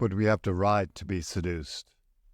But we have the right to be seduced.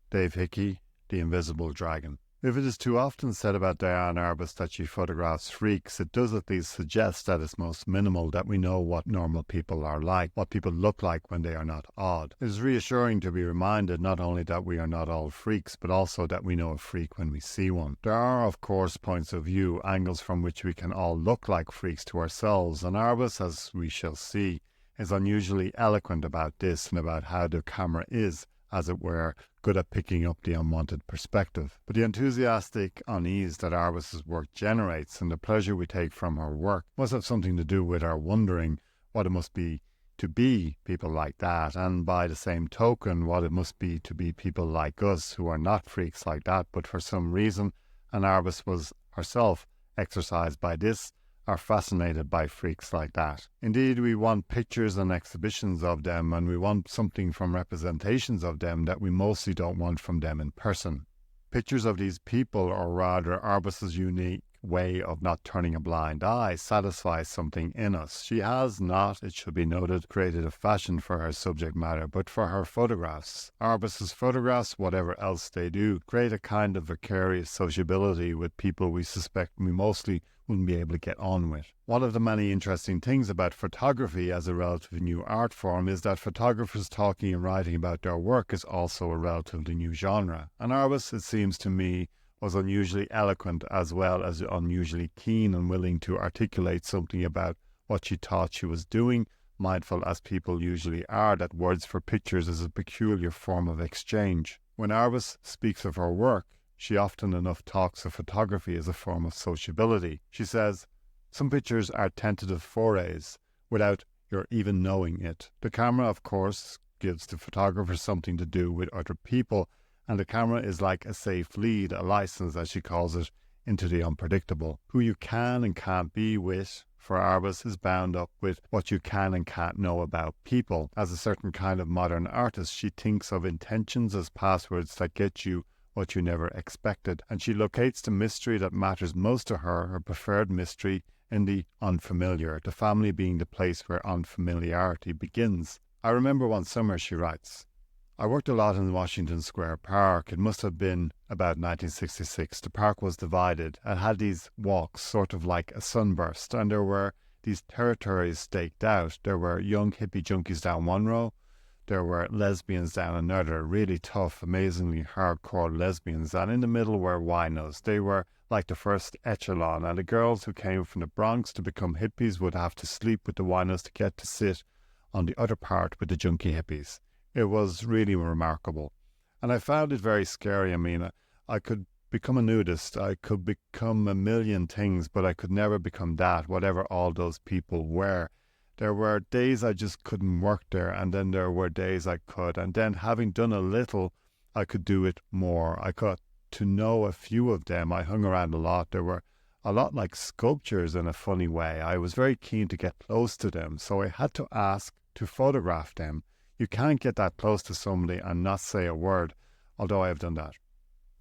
Dave Hickey, The Invisible Dragon. If it is too often said about Diane Arbus that she photographs freaks, it does at least suggest that it's most minimal, that we know what normal people are like, what people look like when they are not odd. It is reassuring to be reminded not only that we are not all freaks, but also that we know a freak when we see one. There are, of course, points of view, angles from which we can all look like freaks to ourselves, and Arbus, as we shall see, is unusually eloquent about this and about how the camera is, as it were, good at picking up the unwanted perspective. But the enthusiastic unease that Arbus's work generates and the pleasure we take from her work must have something to do with our wondering what it must be to be people like that, and by the same token, what it must be to be people like us who are not freaks like that, but for some reason, and Arbus was herself exercised by this, are fascinated by freaks like that. Indeed, we want pictures and exhibitions of them, and we want something from representations of them that we mostly don't want from them in person. Pictures of these people, or rather Arbus's unique way of not turning a blind eye, satisfies something in us. She has not, it should be noted, created a fashion for her subject matter, but for her photographs. Arbus's photographs, whatever else they do, create a kind of vicarious sociability with people we suspect we mostly wouldn't be able to get on with. One of the many interesting things about photography as a relatively new art form is that photographers talking and writing about their work is also a relatively new genre. And Arbus, it seems to me, was unusually eloquent as well as unusually keen and willing to articulate something about what she thought she was doing, mindful as people usually are that words for pictures is a peculiar form of exchange. When Arbus speaks of her work, she often enough talks of photography as a form of sociability. She says, "Some pictures are tentative forays, without your even knowing it. The camera, of course, gives the photographer something to do with other people, and the camera is like a safe lead, a license, as she calls it, into the unpredictable. Who you can and can't be with, for Arbus, is bound up with what you can and can't know about people. As a certain kind of modern artist, she thinks of intentions as passwords that get you what you never expected, and she locates the mystery that matters most to her, her preferred mystery, in the unfamiliar, the family being the place where unfamiliarity begins. I remember one summer," she writes, "I worked a lot in Washington Square Park. It must have been about 1966. The park was divided and had these walks, sort of like a sunburst, and there were these territories staked out. There were young hippie junkies down one row, there were lesbians down another, really tough, amazingly hardcore lesbians, and in the middle were winos. They were like the first echelon, and the girls who came from the Bronx to become hippies would have to sleep with the winos to get to sit on the other part with the junkie hippies. It was really remarkable. And I found it very scary. I mean, I could become a nudist, I could become a million things, but I could never become that, whatever all those people were. There were days I just couldn't work there, and then there were days I could, and then having done a little, I could do it more. I got to know a few of them. I hung around a lot. There were a lot like sculptures in a funny way. I was very keen to get close to them, so I had to ask to photograph them. You can't get that close to somebody and not say a word, although I have done that.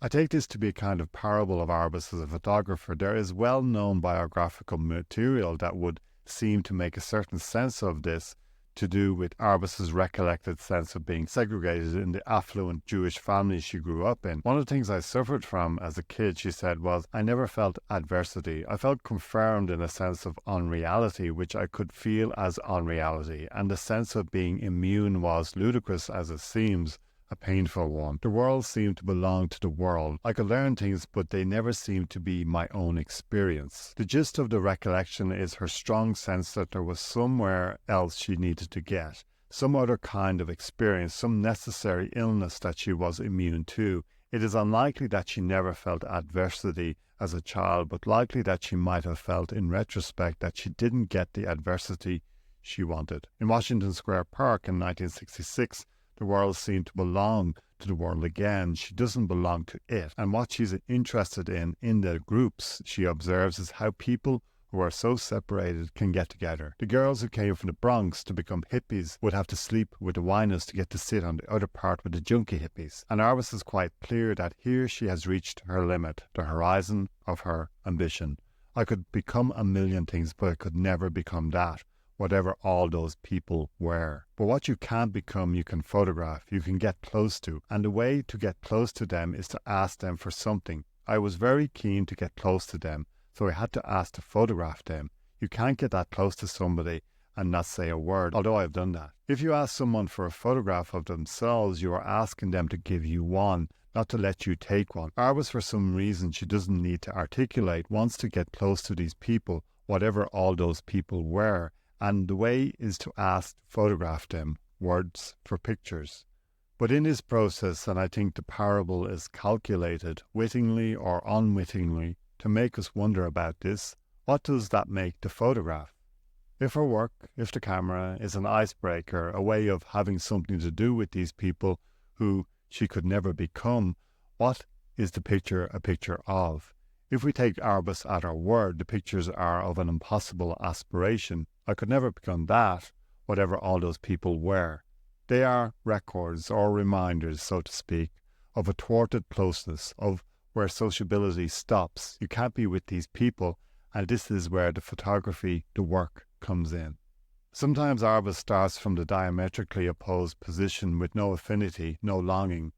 I take this to be a kind of parable of Arbus as a photographer. There is well-known biographical material that would seem to make a certain sense of this, to do with Arbus's recollected sense of being segregated in the affluent Jewish family she grew up in. One of the things I suffered from as a kid, she said, was I never felt adversity. I felt confirmed in a sense of unreality, which I could feel as unreality, and the sense of being immune was, ludicrous as it seems, a painful one. The world seemed to belong to the world. I could learn things, but they never seemed to be my own experience. The gist of the recollection is her strong sense that there was somewhere else she needed to get, some other kind of experience, some necessary illness that she was immune to. It is unlikely that she never felt adversity as a child, but likely that she might have felt in retrospect that she didn't get the adversity she wanted. In Washington Square Park in 1966, the world seemed to belong to the world again. She doesn't belong to it. And what she's interested in the groups, she observes, is how people who are so separated can get together. The girls who came from the Bronx to become hippies would have to sleep with the winos to get to sit on the other part with the junkie hippies. And Arbus is quite clear that here she has reached her limit, the horizon of her ambition. I could become a million things, but I could never become that. whatever all those people were. But what you can't become, you can photograph, you can get close to. And the way to get close to them is to ask them for something. I was very keen to get close to them, so I had to ask to photograph them. You can't get that close to somebody and not say a word, although I've done that. If you ask someone for a photograph of themselves, you are asking them to give you one, not to let you take one. Arbus, for some reason she doesn't need to articulate, wants to get close to these people, whatever all those people were, and the way is to ask to photograph them, words for pictures. But in this process, and I think the parable is calculated, wittingly or unwittingly, to make us wonder about this, what does that make the photograph? If her work, if the camera, is an icebreaker, a way of having something to do with these people who she could never become, what is the picture a picture of? If we take Arbus at her word, the pictures are of an impossible aspiration. I could never become that, whatever all those people were. They are records or reminders, so to speak, of a thwarted closeness, of where sociability stops. You can't be with these people, and this is where the photography, the work, comes in. Sometimes Arbus starts from the diametrically opposed position with no affinity, no longing,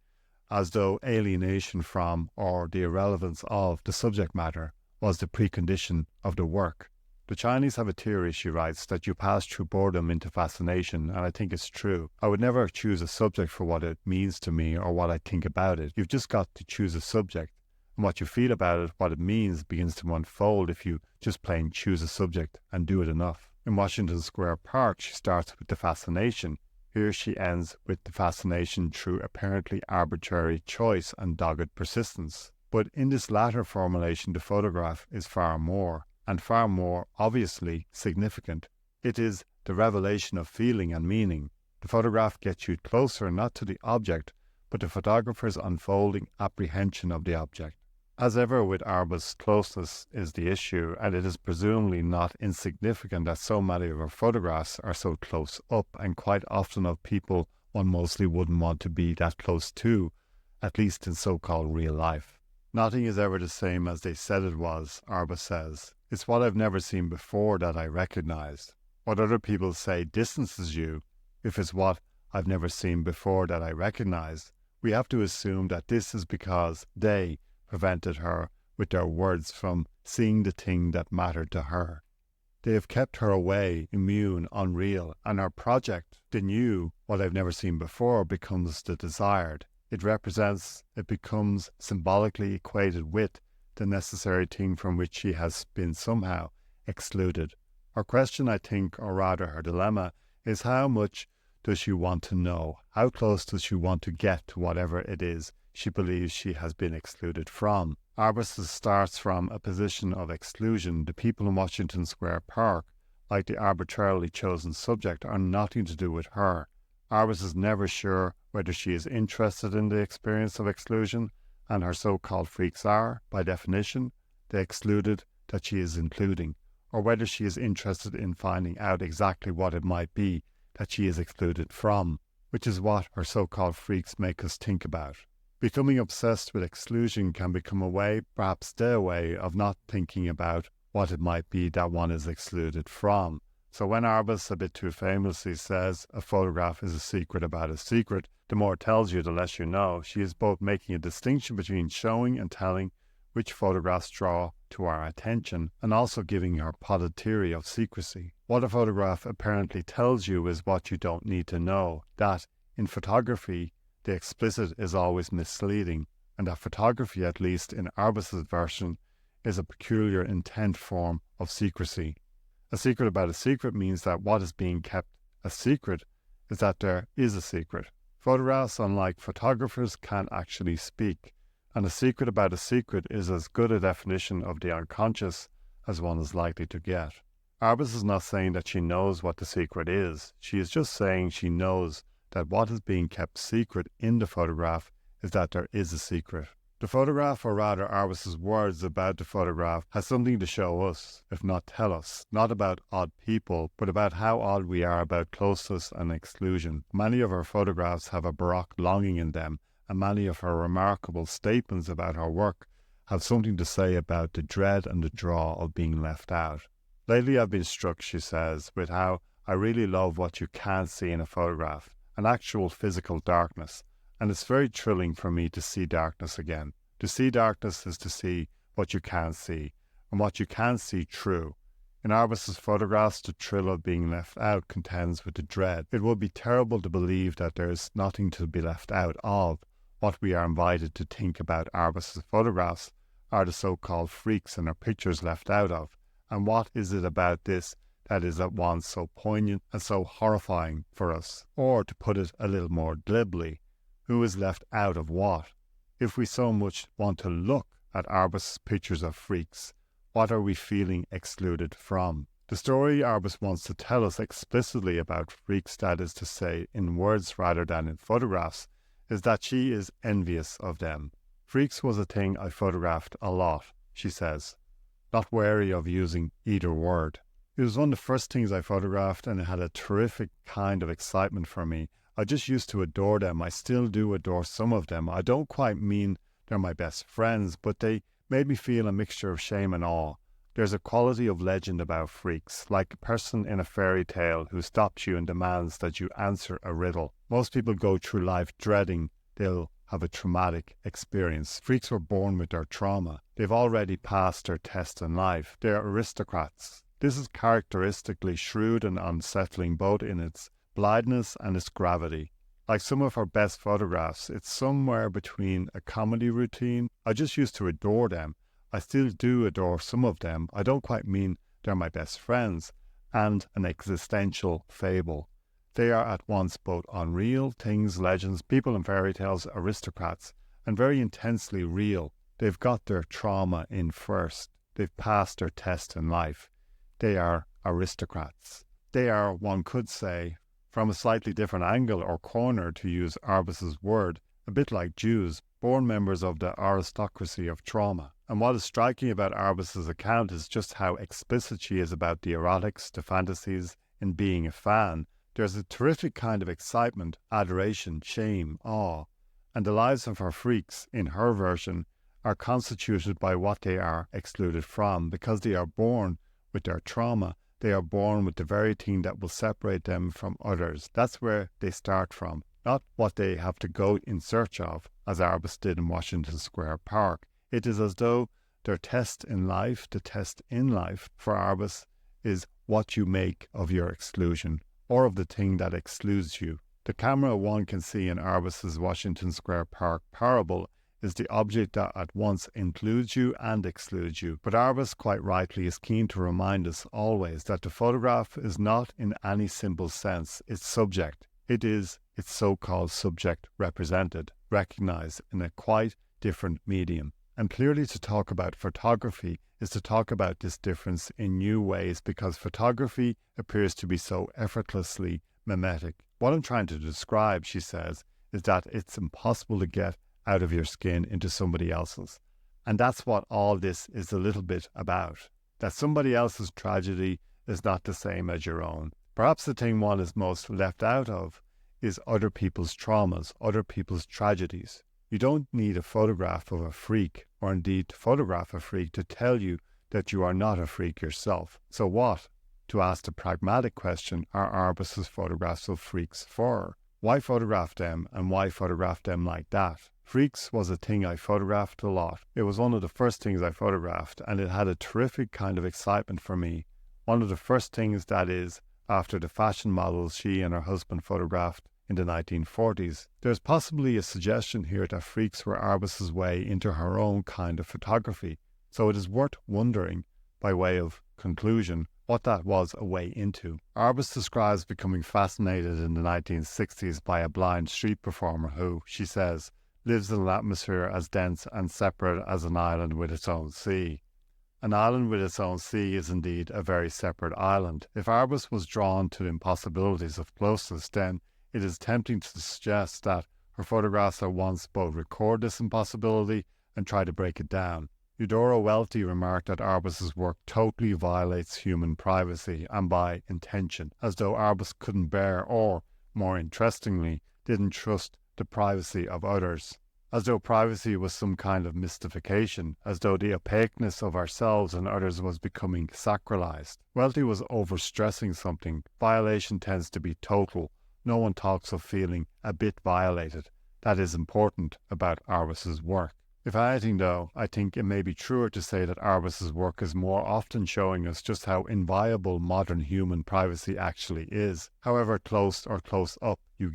as though alienation from, or the irrelevance of, the subject matter was the precondition of the work. The Chinese have a theory, she writes, that you pass through boredom into fascination, and I think it's true. I would never choose a subject for what it means to me or what I think about it. You've just got to choose a subject, and what you feel about it, what it means, begins to unfold if you just plain choose a subject and do it enough. In Washington Square Park, she starts with the fascination. Here she ends with the fascination through apparently arbitrary choice and dogged persistence. But in this latter formulation, the photograph is far more, and far more obviously significant. It is the revelation of feeling and meaning. The photograph gets you closer not to the object, but the photographer's unfolding apprehension of the object. As ever with Arbus, closeness is the issue, and it is presumably not insignificant that so many of her photographs are so close up, and quite often of people one mostly wouldn't want to be that close to, at least in so-called real life. Nothing is ever the same as they said it was, Arbus says. It's what I've never seen before that I recognize. What other people say distances you. If it's what I've never seen before that I recognize, we have to assume that this is because they prevented her with their words from seeing the thing that mattered to her. They have kept her away, immune, unreal, and her project, the new, what I've never seen before, becomes the desired. It becomes symbolically equated with the necessary thing from which she has been somehow excluded. Her question, I think, or rather her dilemma, is how much does she want to know? How close does she want to get to whatever it is she believes she has been excluded from? Arbus starts from a position of exclusion. The people in Washington Square Park, like the arbitrarily chosen subject, are nothing to do with her. Arbus is never sure whether she is interested in the experience of exclusion, and her so-called freaks are, by definition, the excluded that she is including, or whether she is interested in finding out exactly what it might be that she is excluded from, which is what her so-called freaks make us think about. Becoming obsessed with exclusion can become a way, perhaps the way, of not thinking about what it might be that one is excluded from. So when Arbus, a bit too famously, says a photograph is a secret about a secret, the more it tells you, the less you know. She is both making a distinction between showing and telling which photographs draw to our attention, and also giving her potted theory of secrecy. What a photograph apparently tells you is what you don't need to know, that in photography the explicit is always misleading, and that photography, at least in Arbus's version, is a peculiar intent form of secrecy. A secret about a secret means that what is being kept a secret is that there is a secret. Photographs, unlike photographers, can't actually speak, and a secret about a secret is as good a definition of the unconscious as one is likely to get. Arbus is not saying that she knows what the secret is. She is just saying she knows that what is being kept secret in the photograph is that there is a secret. The photograph, or rather Arbus's words about the photograph, has something to show us, if not tell us, not about odd people, but about how odd we are about closeness and exclusion. Many of her photographs have a baroque longing in them, and many of her remarkable statements about her work have something to say about the dread and the draw of being left out. Lately I've been struck, she says, with how I really love what you can't see in a photograph, an actual physical darkness, and it's very thrilling for me to see darkness again. To see darkness is to see what you can't see, and what you can see true. In Arbus's photographs, the thrill of being left out contends with the dread. It would be terrible to believe that there is nothing to be left out of. What we are invited to think about Arbus's photographs are the so-called freaks and their pictures left out of. And what is it about this that is at once so poignant and so horrifying for us? Or, to put it a little more glibly, who is left out of what? If we so much want to look at Arbus's pictures of freaks, what are we feeling excluded from? The story Arbus wants to tell us explicitly about freaks, that is to say, in words rather than in photographs, is that she is envious of them. Freaks was a thing I photographed a lot, she says, not wary of using either word. It was one of the first things I photographed, and it had a terrific kind of excitement for me. I just used to adore them. I still do adore some of them. I don't quite mean they're my best friends, but they made me feel a mixture of shame and awe. There's a quality of legend about freaks, like a person in a fairy tale who stops you and demands that you answer a riddle. Most people go through life dreading they'll have a traumatic experience. Freaks were born with their trauma. They've already passed their test in life. They're aristocrats. This is characteristically shrewd and unsettling, both in its blindness and its gravity. Like some of her best photographs, it's somewhere between a comedy routine. I just used to adore them. I still do adore some of them. I don't quite mean they're my best friends, and an existential fable. They are at once both unreal things, legends, people in fairy tales, aristocrats, and very intensely real. They've got their trauma in first. They've passed their test in life. They are aristocrats. They are, one could say, from a slightly different angle or corner, to use Arbus's word, a bit like Jews, born members of the aristocracy of trauma. And what is striking about Arbus's account is just how explicit she is about the erotics, the fantasies, in being a fan. There's a terrific kind of excitement, adoration, shame, awe, and the lives of her freaks, in her version, are constituted by what they are excluded from, because they are born with their trauma. They are born with the very thing that will separate them from others. That's where they start from, not what they have to go in search of, as Arbus did in Washington Square Park. It is as though their test in life, the test in life for Arbus, is what you make of your exclusion, or of the thing that excludes you. The camera one can see in Arbus's Washington Square Park parable is the object that at once includes you and excludes you. But Arbus, quite rightly, is keen to remind us always that the photograph is not in any simple sense its subject. It is its so-called subject represented, recognized in a quite different medium. And clearly, to talk about photography is to talk about this difference in new ways, because photography appears to be so effortlessly mimetic. What I'm trying to describe, she says, is that it's impossible to get out of your skin into somebody else's. And that's what all this is a little bit about. That somebody else's tragedy is not the same as your own. Perhaps the thing one is most left out of is other people's traumas, other people's tragedies. You don't need a photograph of a freak, or indeed to photograph a freak, to tell you that you are not a freak yourself. So what, to ask the pragmatic question, are Arbus's photographs of freaks for? Why photograph them, and why photograph them like that? Freaks was a thing I photographed a lot. It was one of the first things I photographed, and it had a terrific kind of excitement for me. One of the first things, that is, after the fashion models she and her husband photographed in the 1940s. There's possibly a suggestion here that freaks were Arbus's way into her own kind of photography, so it is worth wondering, by way of conclusion, what that was a way into. Arbus describes becoming fascinated in the 1960s by a blind street performer who, she says, lives in an atmosphere as dense and separate as an island with its own sea. An island with its own sea is indeed a very separate island. If Arbus was drawn to the impossibilities of closeness, then it is tempting to suggest that her photographs at once both record this impossibility and try to break it down. Eudora Welty remarked that Arbus's work totally violates human privacy, and by intention, as though Arbus couldn't bear, or, more interestingly, didn't trust the privacy of others. as though privacy was some kind of mystification, as though the opaqueness of ourselves and others was becoming sacralized. Welty was overstressing something. Violation tends to be total. No one talks of feeling a bit violated. That is important about Arbus's work. If anything, though, I think it may be truer to say that Arbus's work is more often showing us just how inviolable modern human privacy actually is. However close or close up you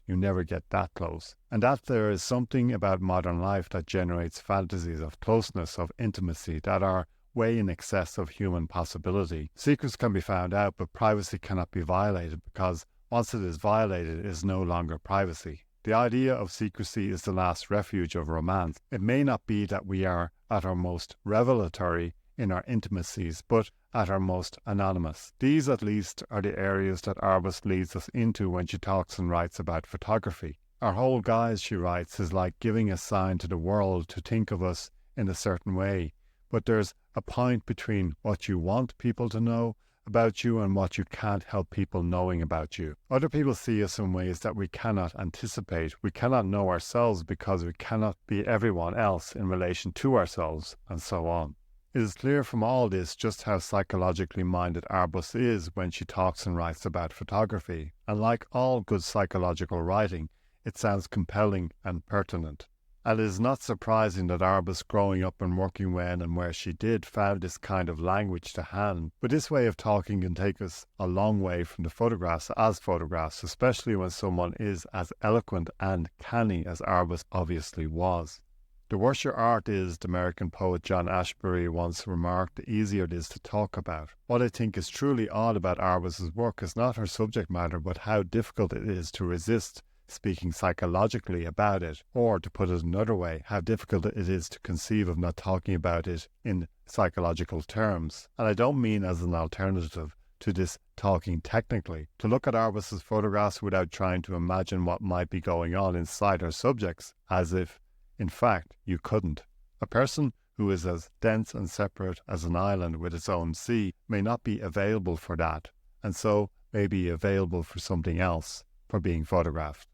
never get that close. And that there is something about modern life that generates fantasies of closeness, of intimacy, that are way in excess of human possibility. Secrets can be found out, but privacy cannot be violated, because once it is violated, it is no longer privacy. The idea of secrecy is the last refuge of romance. It may not be that we are at our most revelatory in our intimacies, but at our most anonymous. These, at least, are the areas that Arbus leads us into when she talks and writes about photography. Our whole guise, she writes, is like giving a sign to the world to think of us in a certain way. But there's a point between what you want people to know about you and what you can't help people knowing about you. Other people see us in ways that we cannot anticipate. We cannot know ourselves because we cannot be everyone else in relation to ourselves, and so on. It is clear from all this just how psychologically minded Arbus is when she talks and writes about photography, and like all good psychological writing, it sounds compelling and pertinent. And it is not surprising that Arbus, growing up and working when and where she did, found this kind of language to hand. But this way of talking can take us a long way from the photographs as photographs, especially when someone is as eloquent and canny as Arbus obviously was. The worse your art is, the American poet John Ashbery once remarked, the easier it is to talk about. What I think is truly odd about Arbus's work is not her subject matter, but how difficult it is to resist speaking psychologically about it, or to put it another way, how difficult it is to conceive of not talking about it in psychological terms. And I don't mean as an alternative to this talking technically. To look at Arbus's photographs without trying to imagine what might be going on inside her subjects, as if, in fact, you couldn't. A person who is as dense and separate as an island with its own sea may not be available for that, and so may be available for something else, for being photographed.